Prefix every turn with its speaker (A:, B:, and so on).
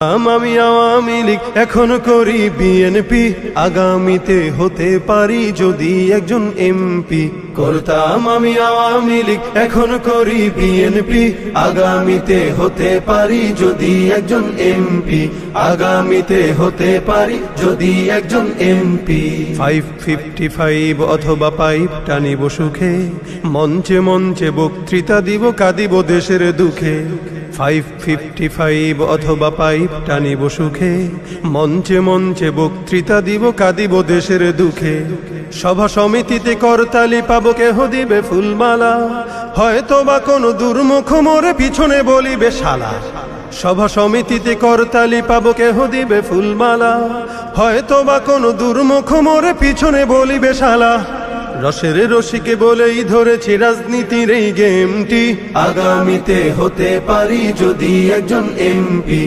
A: আমি আওয়ামী লীগ এখন করি বিএনপি, আগামীতে হতে পারি যদি একজন এমপি। করতাম আমি আওয়ামী লীগ এখন করি বিএনপি, আগামীতে হতে পারি যদি একজন এমপি, আগামীতে হতে পারি যদি একজন এমপি। 555 অথবা পাইপ টানিব সুখে, মঞ্চে মঞ্চে বক্তৃতা দিব কাঁদিব দেশের দুঃখে। 555 অথবা পাইপ টানিব সুখে, মঞ্চে মঞ্চে বক্তৃতা দিব কাঁদিব দেশের দুঃখে। সভা সমিতিতে করতালি পাবো কেহ দিবে ফুলমালা, হয়তো বা কোনো দুর্মুখ মোরে পিছনে বলিবে শালা। সভা সমিতিতে করতালি পাবো কেহ দিবে ফুলমালা, হয়তো বা কোনো দুর্মুখ মোরে পিছনে বলিবে শালা। রসের রসিকে বলেই ধরেছি রাজনীতির এই গেমটি, আগামীতে হতে পারি যদি একজন এমপি।